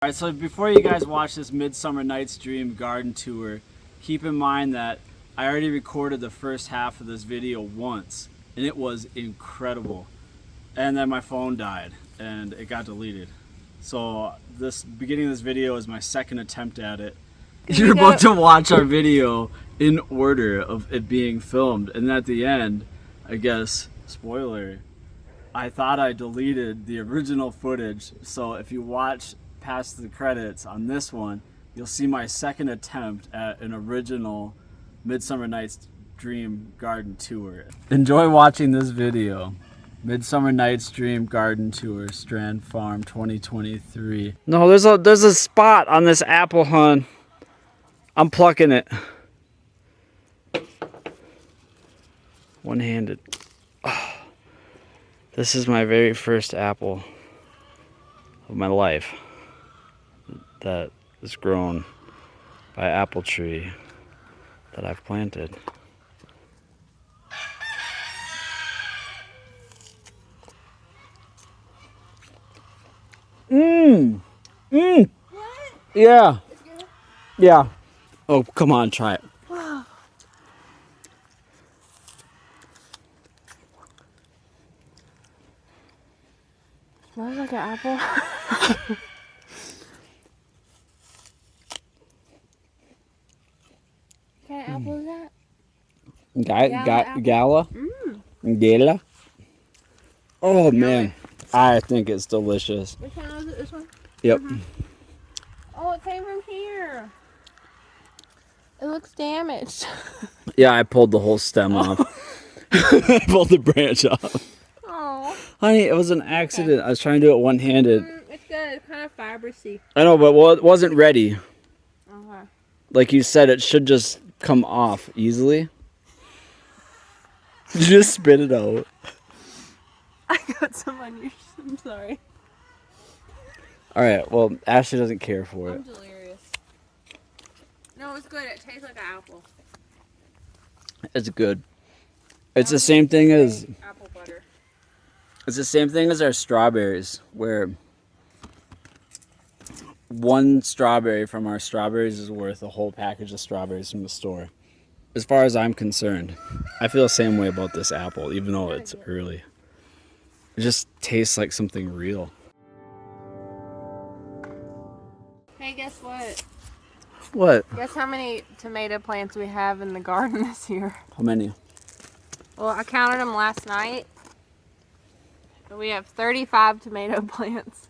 Alright, so before you guys watch this Midsummer Night's Dream garden tour, keep in mind that I already recorded the first half of this video once, and it was incredible. And then my phone died, and it got deleted. So this beginning of this video is my second attempt at it. You're about to watch our video in order of it being filmed, and at the end, I guess, spoiler, I thought I deleted the original footage, so if you watch past the credits on this one, you'll see my second attempt at an original Midsummer Night's Dream garden tour. Enjoy watching this video. Midsummer Night's Dream garden tour, Strand Farm 2023. No, there's a spot on this apple, hun. I'm plucking it. One-handed. Oh, this is my very first apple of my life that is grown by an apple tree that I've planted. What? Yeah. It's good? Yeah. Oh, come on, try it. Wow. Smells like an apple. What kind of apple is that? Gala? Gala? Oh, man. I think it's delicious. Which one was it? This one? Yep. Oh, it came from here. It looks damaged. Yeah, I pulled the whole stem off. I pulled the branch off. Oh. Honey, it was an accident. Okay. I was trying to do it one-handed. It's good. It's kind of fibrous-y. I know, but it wasn't ready. Okay. Like you said, it should just come off easily. Just spit it out. I got some on yours. I'm sorry. Alright, well, Ashley doesn't care for it. I'm delirious. No, it's good. It tastes like an apple. It's good. It's the same thing as apple butter. It's the same thing as our strawberries, where one strawberry from our strawberries is worth a whole package of strawberries from the store. As far as I'm concerned, I feel the same way about this apple, even though it's early. It just tastes like something real. Hey, guess what? What? Guess how many tomato plants we have in the garden this year? How many? Well, I counted them last night. We have 35 tomato plants.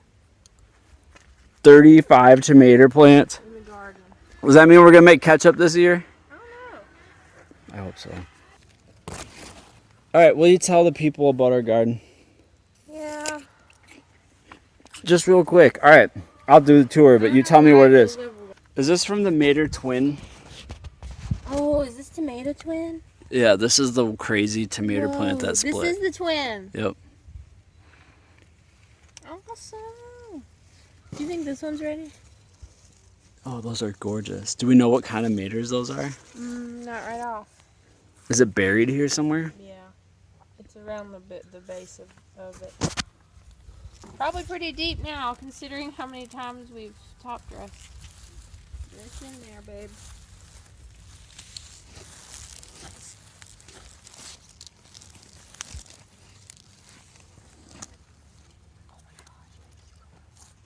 35 tomato plants? In the garden. Does that mean we're going to make ketchup this year? I don't know. I hope so. Alright, will you tell the people about our garden? Yeah. Just real quick. Alright, I'll do the tour, but you tell me what it is. Is this from the Mater Twin? Oh, is this tomato twin? Yeah, this is the crazy tomato plant that split. This is the twin. Yep. Awesome. Do you think this one's ready? Oh, those are gorgeous. Do we know what kind of maters those are? Not right off. Is it buried here somewhere? Yeah. It's around the base of it. Probably pretty deep now, considering how many times we've top dressed. It's in there, babe.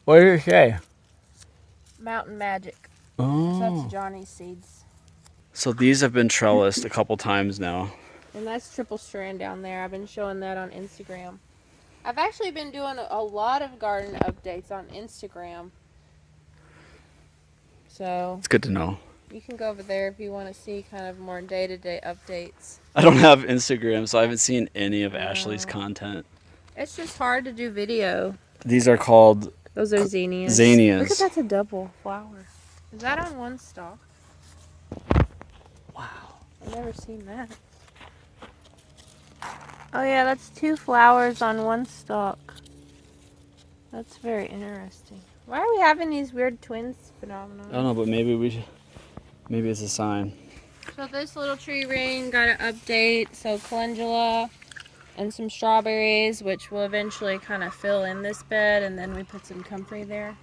What did you say? Mountain Magic. Oh. So that's Johnny's seeds. So these have been trellised a couple times now. And that's triple strand down there. I've been showing that on Instagram. I've actually been doing a lot of garden updates on Instagram. So It's good to know. you can go over there if you want to see kind of more day-to-day updates. I don't have Instagram, so I haven't seen any of Ashley's content. It's just hard to do video. These are called Those are zinnias. zinnias. Look at that's a double flower. Is that on one stalk? Wow. I've never seen that. Oh yeah, that's 2 flowers on one stalk. That's very interesting. Why are we having these weird twins phenomena? I don't know, but maybe it's a sign. So this little tree ring got an update. So calendula and some strawberries, which will eventually kind of fill in this bed, and then we put some comfrey there.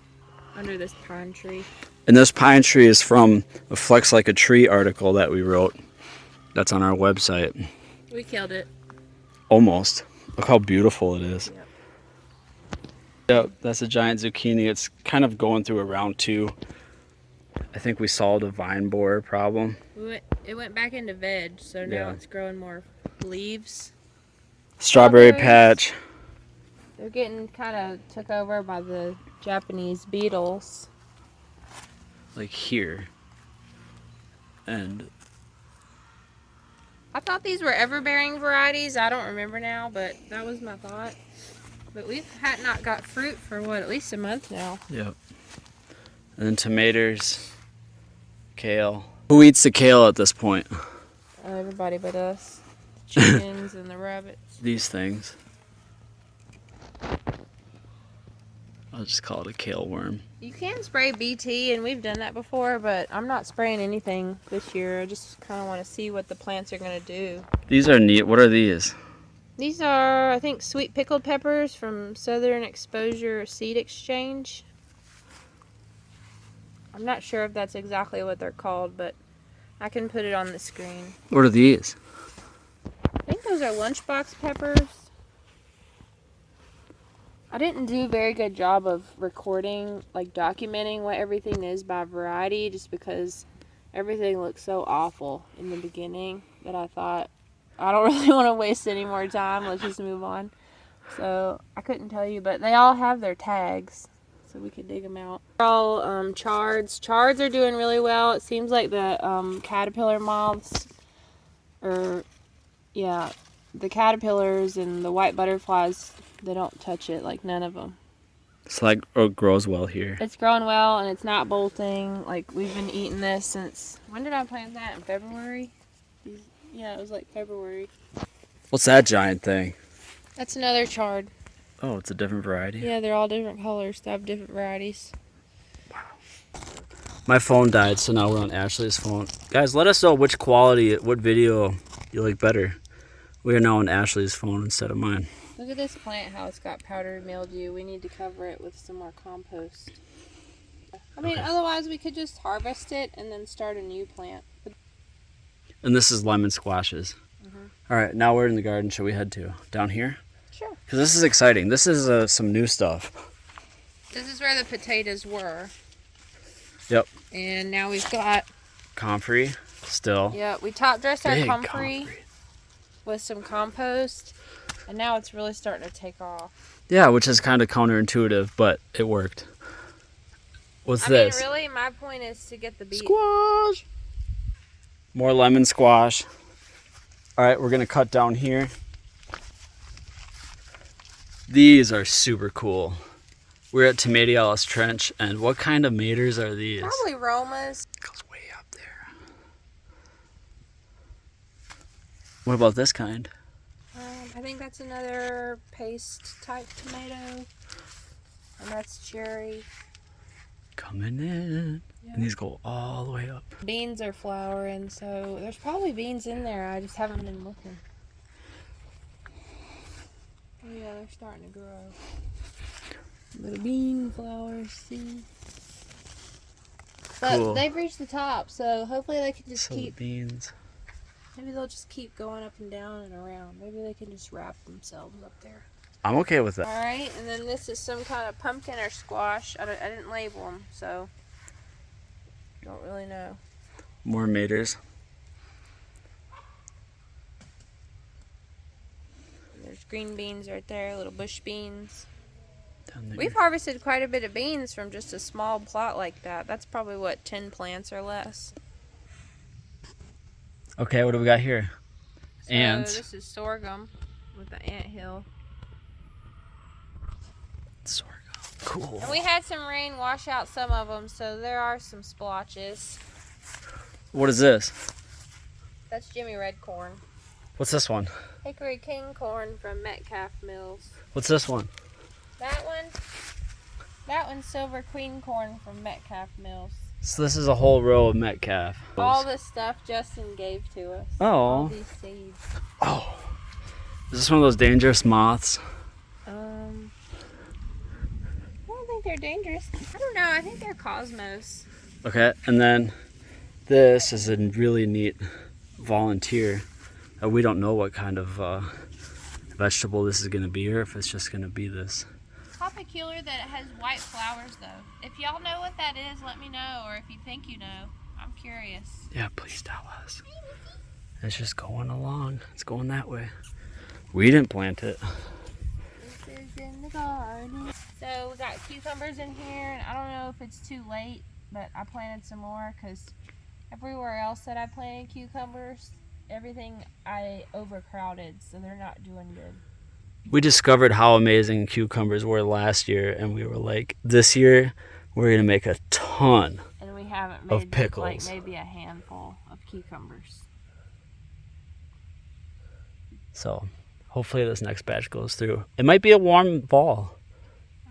under this pine tree. And this pine tree is from a Flex Like a Tree article that we wrote. That's on our website. We killed it. Almost. Look how beautiful it is. Yep. Yep, that's a giant zucchini. It's kind of going through a round 2. I think we solved a vine borer problem. It went back into veg, so now Yeah. it's growing more leaves. Strawberry Strawberries. patch. They're getting kind of took over by the Japanese beetles. Like here. And I thought these were ever-bearing varieties. I don't remember now, but that was my thought. But we've not got fruit for what, at least a month now. yep. And then tomatoes, kale. Who eats the kale at this point? Everybody but us. The chickens and the rabbits. These things. I'll just call it a kale worm. You can spray BT, and we've done that before, but I'm not spraying anything this year. I just kind of want to see what the plants are going to do. These are neat. What are these? These are, I think, sweet pickled peppers from Southern Exposure Seed Exchange. I'm not sure if that's exactly what they're called, but I can put it on the screen. What are these? I think those are lunchbox peppers. I didn't do a very good job of recording, like documenting what everything is by variety, just because everything looked so awful in the beginning that I thought, I don't really want to waste any more time. Let's just move on. So I couldn't tell you, but they all have their tags, so we could dig them out. They're all chards. Chards are doing really well. It seems like the caterpillar moths, the caterpillars and the white butterflies, they don't touch it, like none of them. It's like it grows well here. It's growing well, and it's not bolting. Like, we've been eating this since, when did I plant that? In February? Yeah, it was like February. What's that giant thing? That's another chard. Oh, it's a different variety. Yeah, they're all different colors. They have different varieties. My phone died, so now we're on Ashley's phone. Guys, let us know which quality, what video you like better. We are now on Ashley's phone instead of mine. Look at this plant, how it's got powdery mildew. We need to cover it with some more compost. I mean, otherwise we could just harvest it and then start a new plant. And this is lemon squashes. All right, now we're in the garden. Should we head to down here? Sure. Because this is exciting. This is some new stuff. This is where the potatoes were. Yep. And now we've got... Comfrey, still. Yeah, we top dressed our Big comfrey with some compost. And now it's really starting to take off. Yeah, which is kind of counterintuitive, but it worked. What's this? I mean, really, my point is to get the beet. Squash! More lemon squash. All right, we're going to cut down here. These are super cool. We're at Tomatoes Trench, and what kind of maters are these? Probably Romas. It goes way up there. What about this kind? I think that's another paste type tomato. And that's cherry. Coming in. Yeah. And these go all the way up. Beans are flowering, so there's probably beans in there. I just haven't been looking. Oh yeah, they're starting to grow. Little bean flowers, see? But Cool. they've reached the top, so hopefully they can just So keep... beans. Maybe they'll just keep going up and down and around. Maybe they can just wrap themselves up there. I'm okay with that. Alright, and then this is some kind of pumpkin or squash. I didn't label them, so... Don't really know. More maters. There's green beans right there, little bush beans. Down there. We've harvested quite a bit of beans from just a small plot like that. That's probably, what, 10 plants or less. Okay, what do we got here? So Ants. this is sorghum with the anthill. Sorghum. Cool. And we had some rain wash out some of them, so there are some splotches. What is this? That's Jimmy Red corn. What's this one? Hickory King corn from Metcalf Mills. What's this one? That one's Silver Queen corn from Metcalf Mills. So this is a whole row of Metcalf. All this stuff Justin gave to us. Oh. All these seeds. Oh. Is this one of those dangerous moths? What are think they're dangerous. I don't know. I think they're cosmos. Okay, and then this is a really neat volunteer. We don't know what kind of vegetable this is going to be, or if it's just going to be this. How peculiar that it has white flowers, though. If y'all know what that is, let me know, or if you think you know. I'm curious. Yeah, please tell us. It's just going along. It's going that way. We didn't plant it. This is in the garden. So we got cucumbers in here, and I don't know if it's too late, but I planted some more because everywhere else that I planted cucumbers, everything I overcrowded, so they're not doing good. We discovered how amazing cucumbers were last year, and we were like, this year we're gonna make a ton. And we haven't of made pickles. like maybe a handful of cucumbers. So hopefully this next batch goes through. It might be a warm fall.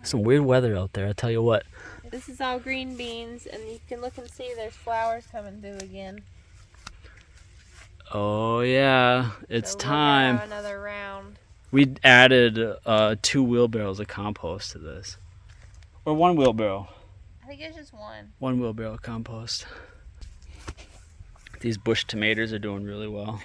Some weird weather out there, I tell you what. This is all green beans, and you can look and see there's flowers coming through again. Oh yeah, it's So time. We'll have another round. We added 2 wheelbarrows of compost to this. Or 1 wheelbarrow. I think it's just one. 1 wheelbarrow of compost. These bush tomatoes are doing really well.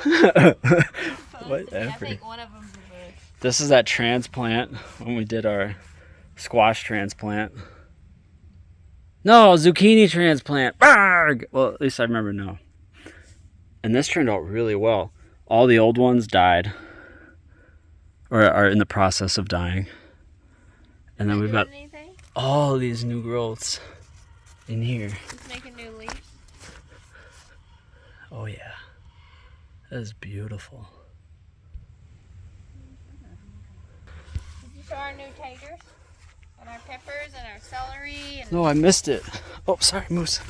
Whatever. I think one of them's a bush. This is that transplant when we did our squash transplant. No, zucchini transplant. Barg! Well, at least I remember now. And this turned out really well. All the old ones died, or are in the process of dying. And then we've got all these new growths in here. Just making new leaves. Oh yeah, that is beautiful. Did you show our new taters? And our peppers and our celery? And No, I missed it. Oh, sorry, Moose.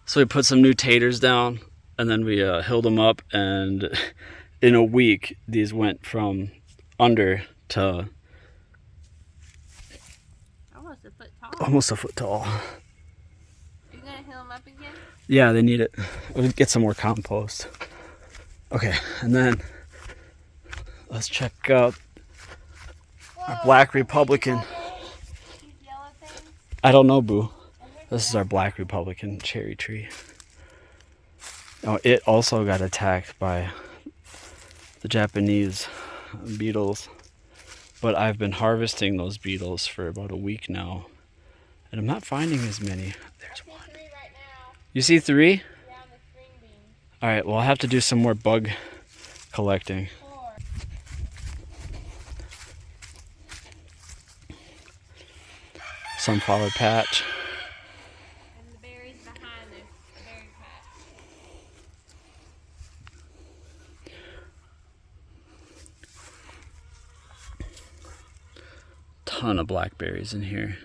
So we put some new taters down, and then we hilled them up, and in a week, these went from under to almost a foot tall. almost a foot tall. Are you going to hill them up again? Yeah, they need it. We'll get some more compost. Okay, and then let's check out our Black Republican. These yellow things. I don't know, Boo. This is our Black Republican cherry tree. Oh, it also got attacked by the Japanese beetles. But I've been harvesting those beetles for about a week now. And I'm not finding as many. There's one. 3 right now. You see 3? Yeah, on the string beans. Alright, well I'll have to do some more bug collecting. 4. Sunflower patch. And the berries behind the berry patch. Ton of blackberries in here.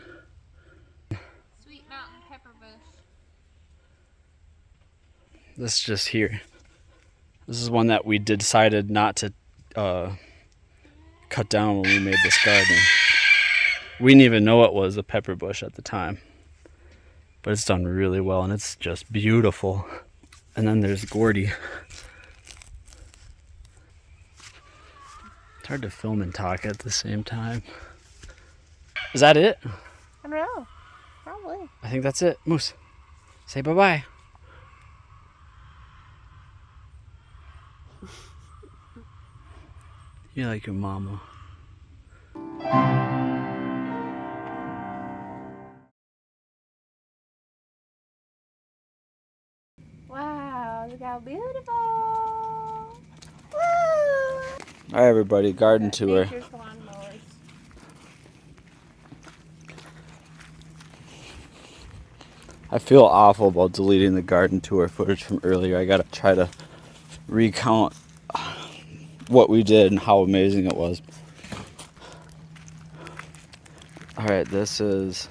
Sweet mountain pepper bush. This is just here. This is one that we decided not to cut down when we made this garden. We didn't even know it was a pepper bush at the time. But it's done really well, and it's just beautiful. And then there's Gordy. It's hard to film and talk at the same time. Is that it? I don't know. Probably. I think that's it. Moose, say bye-bye. You're like your mama. Wow, look how beautiful. Woo! All right, everybody, garden tour. Nature's lawnmowers. I feel awful about deleting the garden tour footage from earlier. I gotta try to recount what we did and how amazing it was. All right, this is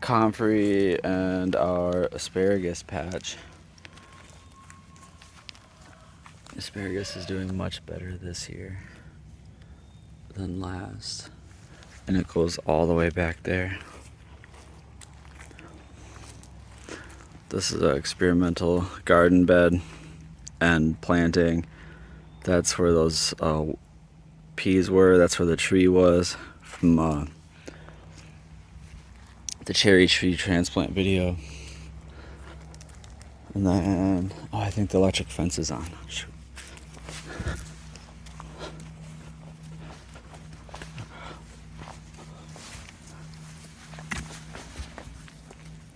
comfrey and our asparagus patch. Asparagus is doing much better this year than last. And it goes all the way back there. This is an experimental garden bed and planting. That's where those peas were. That's where the tree was from the cherry tree transplant video. And then, oh, I think the electric fence is on. Shoot.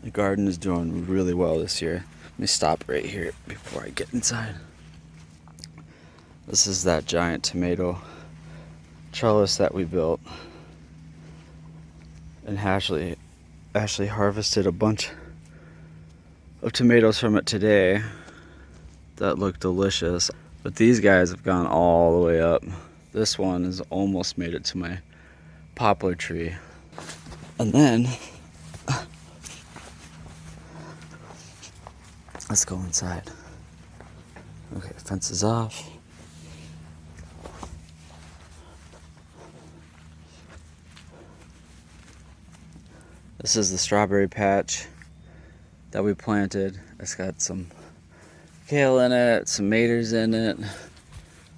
The garden is doing really well this year. Let me stop right here before I get inside. This is that giant tomato trellis that we built. And Ashley harvested a bunch of tomatoes from it today that look delicious. But these guys have gone all the way up. This one has almost made it to my poplar tree. And then let's go inside. Okay, fence is off. This is the strawberry patch that we planted. It's got some kale in it, some maters in it,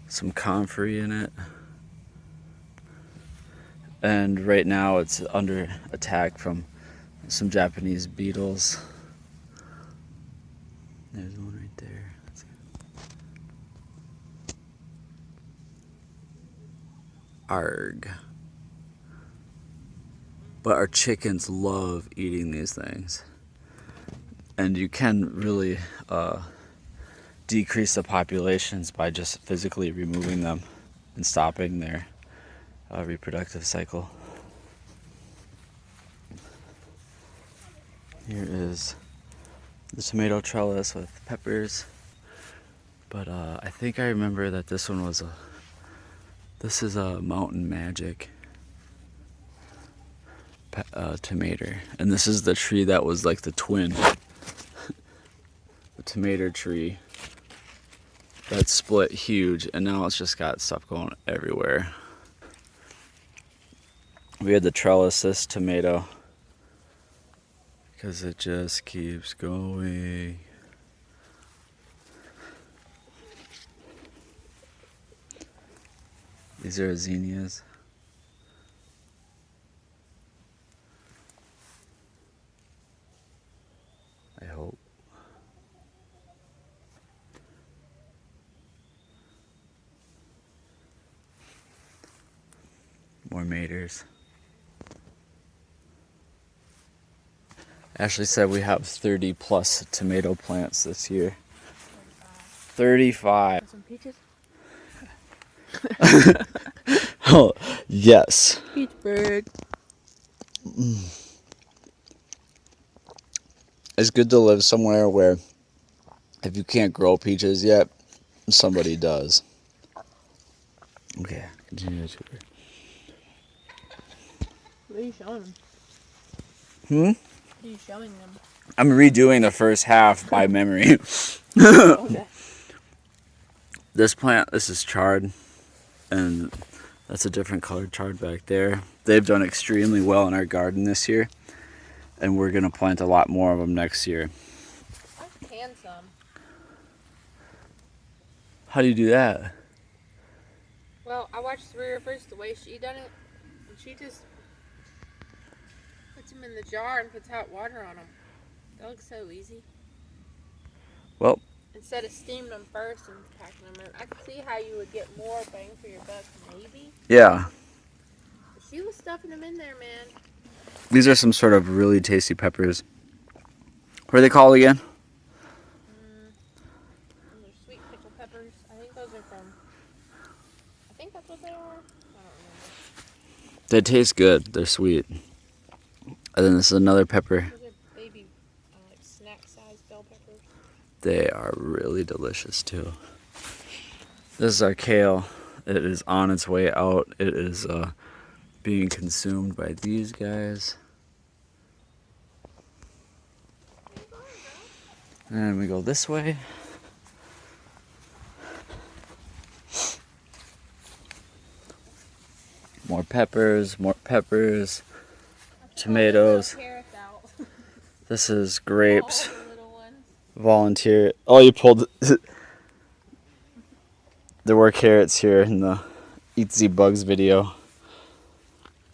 some comfrey in it. And right now it's under attack from some Japanese beetles. There's one right there. Arg. But our chickens love eating these things. And you can really decrease the populations by just physically removing them and stopping their reproductive cycle. Here is the tomato trellis with peppers. But I think I remember that this one was this is a Mountain Magic tomato, and this is the tree that was like the twin, the tomato tree that split huge, and now it's just got stuff going everywhere. We had to trellis this tomato because it just keeps going. These are zinnias. I hope. More maters. Ashley said we have 30 plus tomato plants this year. 35. Some peaches? Oh, yes. Peachburg. It's good to live somewhere where if you can't grow peaches yet, somebody does. Okay, continue to. What are you showing them? What are you showing them? I'm redoing the first half by memory. Okay. This plant, this is chard, and that's a different colored chard back there. They've done extremely well in our garden this year, and we're gonna plant a lot more of them next year. I've canned some. How do you do that? Well, I watched Three Rivers the way she done it, and she just puts them in the jar and puts hot water on them. That looks so easy. Well, instead of steaming them first and packing them in, I could see how you would get more bang for your buck, maybe. yeah. But she was stuffing them in there, man. These are some sort of really tasty peppers. What are they called again? They're sweet pickle peppers. I think those are from. I think that's what they are. I don't remember. They taste good. They're sweet. And then this is another pepper. Those are baby, like snack-sized bell peppers. They are really delicious too. This is our kale. It is on its way out. It is being consumed by these guys. And we go this way. More peppers, tomatoes. This is grapes. Volunteer. Oh, you pulled. There were carrots here in the Eat Z Bugs video.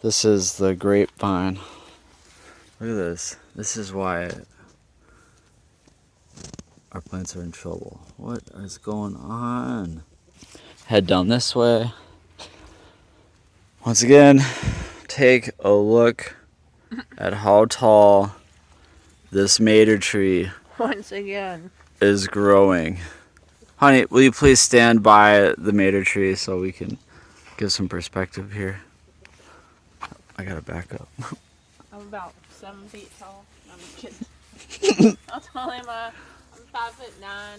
This is the grapevine. Look at this. This is why our plants are in trouble. What is going on? Head down this way. Once again, take a look at how tall this mater tree Once again is growing. Honey, will you please stand by the mater tree so we can give some perspective here? I gotta back up. I'm about 7 feet tall. I'm kidding. How tall am I? I'm 5'9".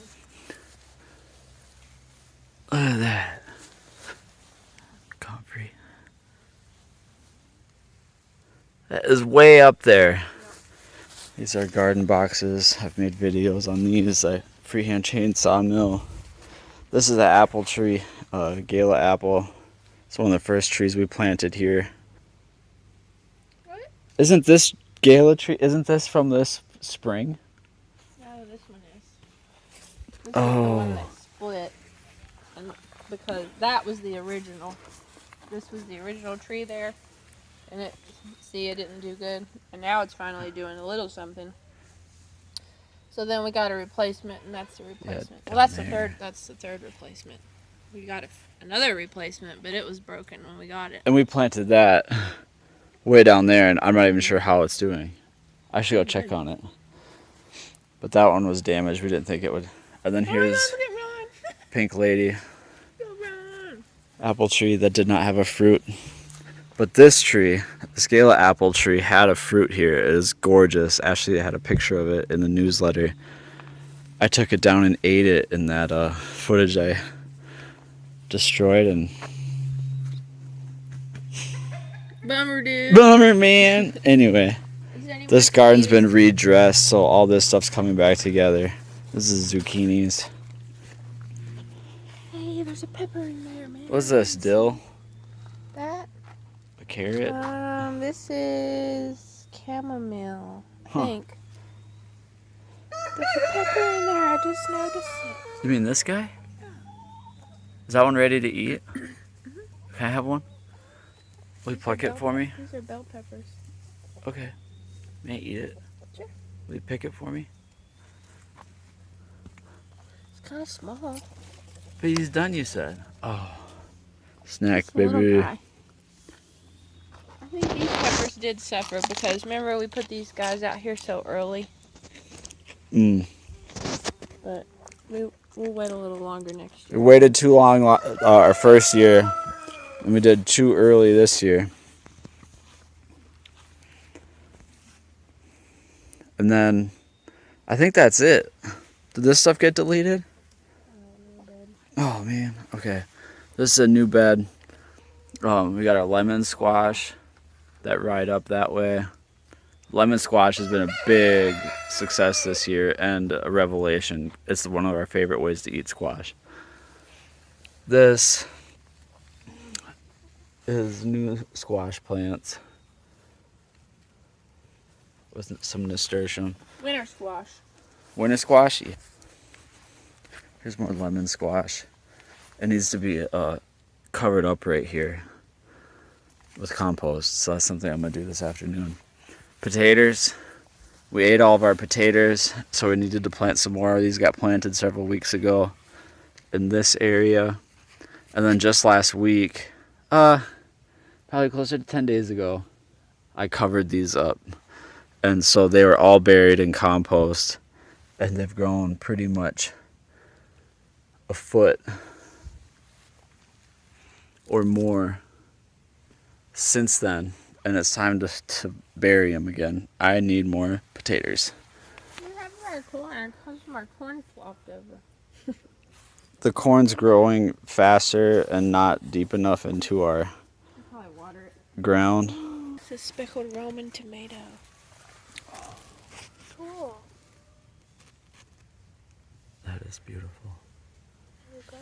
Look at that. Comfrey. That is way up there. Yep. These are garden boxes. I've made videos on these. I freehand chainsaw mill. This is the apple tree, Gala apple. It's one of the first trees we planted here. What? Isn't this Gala tree? Isn't this from this spring? No, this one is. This is the Oh. one that split. And because that was the original. This was the original tree there. And it didn't do good. And now it's finally doing a little something. So then we got a replacement, and that's the replacement. Yeah, Well, that's there. the third replacement. We got another replacement, but it was broken when we got it. And we planted that way down there, and I'm not even sure how it's doing. I should go check on it. But that one was damaged. We didn't think it would. And then here's Pink Lady. Apple tree that did not have a fruit. But this tree, the Gala apple tree, had a fruit here. It is gorgeous. Ashley had a picture of it in the newsletter. I took it down and ate it in that footage I destroyed. And Bummer, dude. bummer, man. Anyway, this garden's been redressed, so all this stuff's coming back together. This is zucchinis. Hey, there's a pepper in there, man. What's this, dill? That? A carrot? This is chamomile, I Huh. think. There's a pepper in there. I just noticed it. You mean this guy? Is that one ready to eat? Can I have one? Will you pluck it for me? These are bell peppers. Okay. May I eat it? Sure. Will you pick it for me? It's kind of small. But he's done, you said. Oh. Snack, It's a little baby. guy. I think these peppers did suffer because remember we put these guys out here so early. But we'll wait a little longer next We year. waited too long our first year, and we did too early this year. And then, I think that's it. Did this stuff get deleted? Oh, man. Okay. This is a new bed. We got our lemon squash that ride up that way. Lemon squash has been a big success this year and a revelation. It's one of our favorite ways to eat squash. This is new squash plants with some nasturtium. Winter squash. Winter squash. Yeah. Here's more lemon squash. It needs to be covered up right here with compost. So that's something I'm gonna do this afternoon. Potatoes. We ate all of our potatoes, so we needed to plant some more. These got planted several weeks ago in this area. And then just last week, probably closer to 10 days ago, I covered these up. And so they were all buried in compost, and they've grown pretty much a foot or more since then. And it's time to bury them again. I need more potatoes. You have more corn because my corn flopped over. The corn's growing faster and not deep enough into our I'll probably water it. ground. It's a speckled Roman tomato. Cool. That is beautiful. There you go.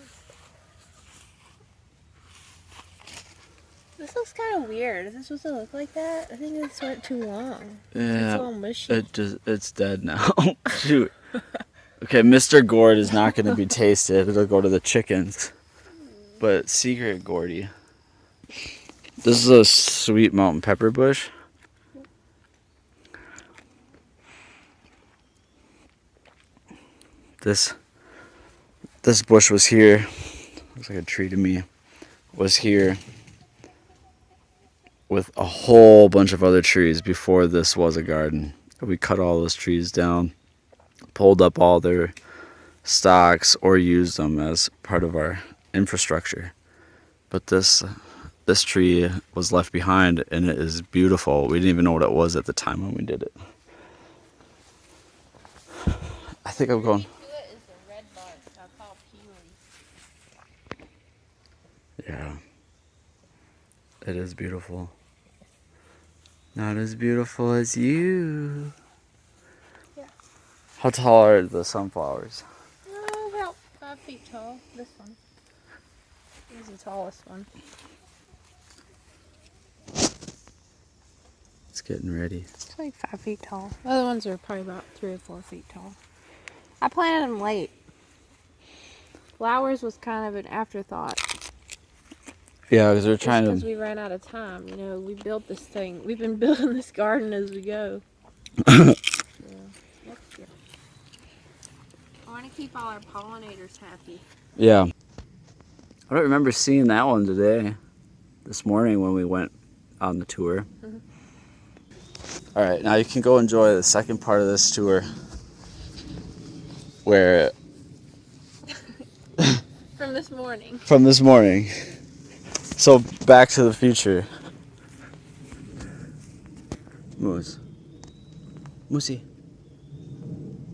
This looks kind of weird. Is this supposed to look like that? I think this went too long. It's all Yeah, mushy. it's dead now. Shoot. Okay, Mr. Gourd is not going to be tasted. It'll go to the chickens. But Secret Gordy. This is a sweet mountain pepper bush. This bush was here. Looks like a tree to me. Was here with a whole bunch of other trees before this was a garden. We cut all those trees down, pulled up all their stocks, or used them as part of our infrastructure. But this tree was left behind, and it is beautiful. We didn't even know what it was at the time when we did it. I think I'm going. Yeah, it is beautiful. Not as beautiful as you. Yeah. How tall are the sunflowers? About 5 feet tall. This one is the tallest one. It's getting ready. It's like 5 feet tall. The other ones are probably about 3 or 4 feet tall. I planted them late. Flowers was kind of an afterthought. Yeah, because we're trying Because to. we ran out of time. You know, we built this thing. We've been building this garden as we go. Next year. I want to keep all our pollinators happy. Yeah. I don't remember seeing that one today. This morning when we went on the tour. Mm-hmm. All right, now you can go enjoy the second part of this tour, where From this morning. from this morning. So Back to the Future. Moose. Moosey.